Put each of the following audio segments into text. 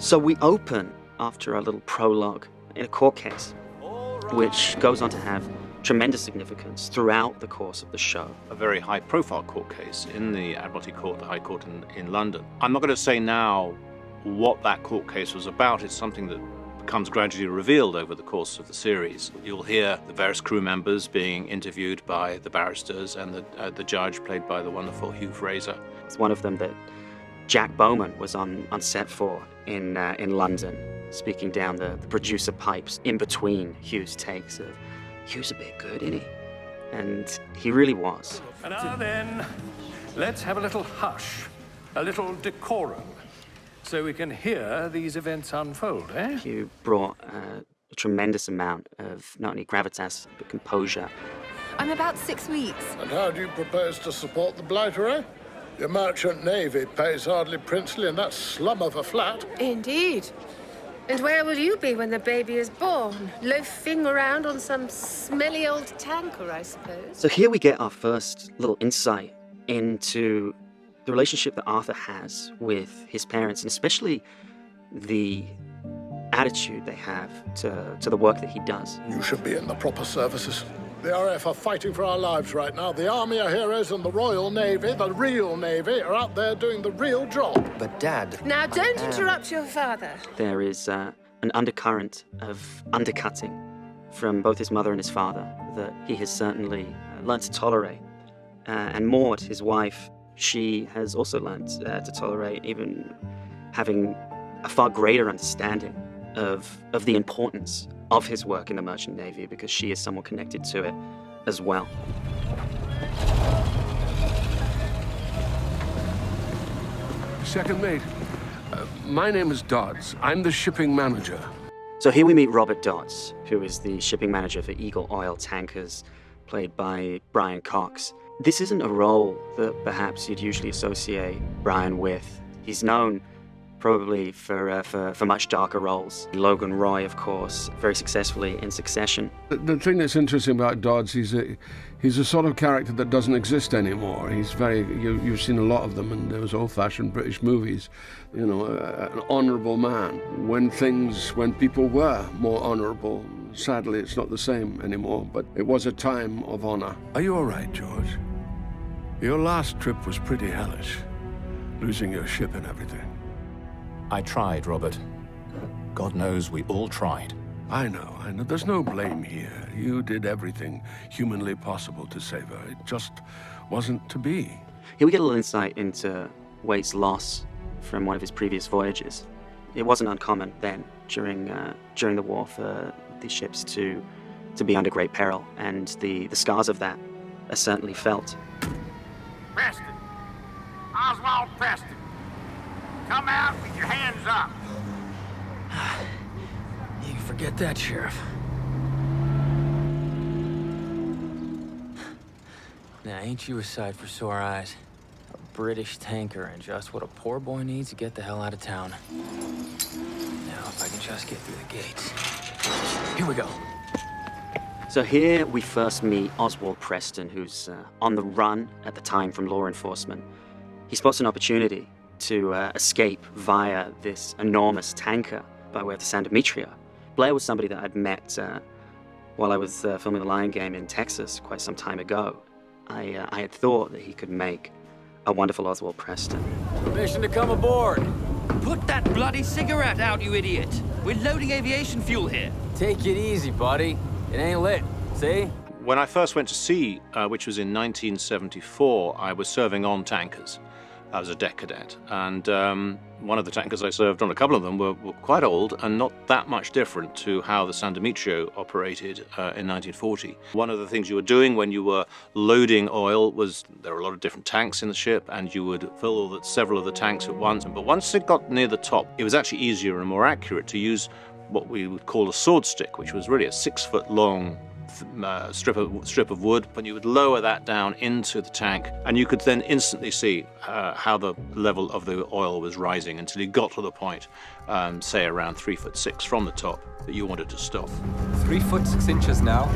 So we open after a little prologue in a court case, which goes on to have tremendous significance throughout the course of the show. A very high-profile court case in the Admiralty Court, the High Court in London. I'm not going to say now what that court case was about. It's something that becomes gradually revealed over the course of the series. You'll hear the various crew members being interviewed by the barristers and the judge, played by the wonderful Hugh Fraser. It's one of them that Jack Bowman was on set for in London, speaking down the producer pipes in between Hugh's takes of, Hugh's a bit good, isn't he? And he really was. And now then, let's have a little hush, a little decorum, so we can hear these events unfold, eh? Hugh brought a tremendous amount of not only gravitas, but composure. I'm about 6 weeks. And how do you propose to support the blighter, eh? Your merchant navy pays hardly princely in that slum of a flat. Indeed. And where will you be when the baby is born? Loafing around on some smelly old tanker, I suppose? So here we get our first little insight into the relationship that Arthur has with his parents, and especially the attitude they have to the work that he does. You should be in the proper services. The RAF are fighting for our lives right now. The Army are heroes and the Royal Navy, the real Navy, are out there doing the real job. But Dad... Now don't interrupt your father. There is an undercurrent of undercutting from both his mother and his father that he has certainly learned to tolerate. And Maud, his wife, she has also learned to tolerate, even having a far greater understanding of the importance of his work in the Merchant Navy, because she is somewhat connected to it as well. Second mate, my name is Dodds. I'm the shipping manager. So here we meet Robert Dodds, who is the shipping manager for Eagle Oil Tankers, played by Brian Cox. This isn't a role that perhaps you'd usually associate Brian with. He's known probably for much darker roles. Logan Roy, of course, very successfully in Succession. The thing that's interesting about Dodds, he's a sort of character that doesn't exist anymore. He's you've seen a lot of them in those old-fashioned British movies. You know, an honourable man. When people were more honourable, sadly it's not the same anymore, but it was a time of honour. Are you all right, George? Your last trip was pretty hellish, losing your ship and everything. I tried, Robert. God knows we all tried. I know. There's no blame here. You did everything humanly possible to save her. It just wasn't to be. Here we get a little insight into Waite's loss from one of his previous voyages. It wasn't uncommon then, during the war, for these ships to be under great peril, and the scars of that are certainly felt. Preston. Oswald Preston. Come out with your hands up. You can forget that, Sheriff. Now, ain't you a sight for sore eyes? A British tanker, and just what a poor boy needs to get the hell out of town. Now, if I can just get through the gates. Here we go. So here we first meet Oswald Preston, who's on the run at the time from law enforcement. He spots an opportunity to escape via this enormous tanker by way of the San Demetrio. Blair was somebody that I'd met while I was filming The Lion Game in Texas quite some time ago. I had thought that he could make a wonderful Oswald Preston. Permission to come aboard. Put that bloody cigarette out, you idiot! We're loading aviation fuel here. Take it easy, buddy. It ain't lit, see? When I first went to sea, which was in 1974, I was serving on tankers. I was a deck cadet, and one of the tankers I served on, a couple of them, were quite old and not that much different to how the San Demetrio operated in 1940. One of the things you were doing when you were loading oil was there were a lot of different tanks in the ship, and you would fill several of the tanks at once. But once it got near the top, it was actually easier and more accurate to use what we would call a sword stick, which was really a 6-foot-long strip of wood, and you would lower that down into the tank, and you could then instantly see how the level of the oil was rising until you got to the point, say around 3'6" from the top, that you wanted to stop. 3 foot 6 inches now.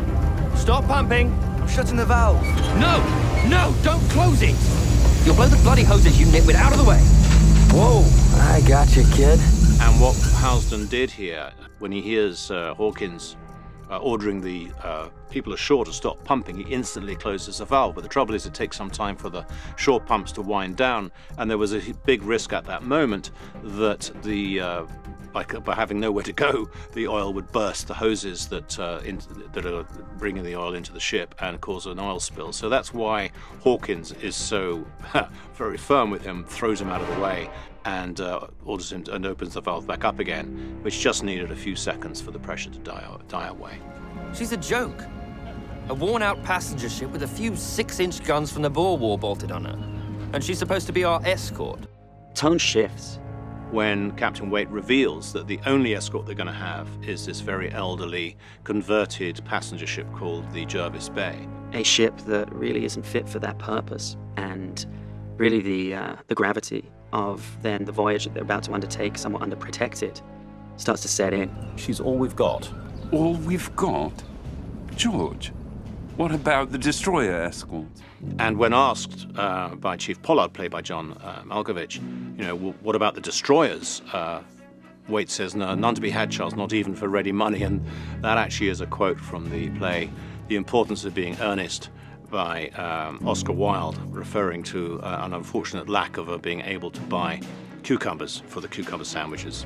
Stop pumping! I'm shutting the valve. No, don't close it! You'll blow the bloody hoses, you nitwit, out of the way! Whoa, I got you, kid. And what Housden did here, when he hears Hawkins ordering the people ashore to stop pumping, he instantly closes the valve. But the trouble is it takes some time for the shore pumps to wind down, and there was a big risk at that moment that by having nowhere to go, the oil would burst the hoses that are bringing the oil into the ship and cause an oil spill. So that's why Hawkins is so very firm with him, throws him out of the way, and orders him and opens the valve back up again, which just needed a few seconds for the pressure to die away. She's a joke. A worn-out passenger ship with a few 6-inch guns from the Boer War bolted on her. And she's supposed to be our escort. Tone shifts when Captain Waite reveals that the only escort they're going to have is this very elderly, converted passenger ship called the Jervis Bay. A ship that really isn't fit for that purpose, and really the gravity of then the voyage that they're about to undertake, somewhat underprotected, starts to set in. She's all we've got. All we've got? George, what about the destroyer escort? And when asked by Chief Pollard, played by John Malkovich, what about the destroyers? Waite says, no, none to be had, Charles, not even for ready money. And that actually is a quote from the play, The Importance of Being Earnest, by Oscar Wilde, referring to an unfortunate lack of being able to buy cucumbers for the cucumber sandwiches.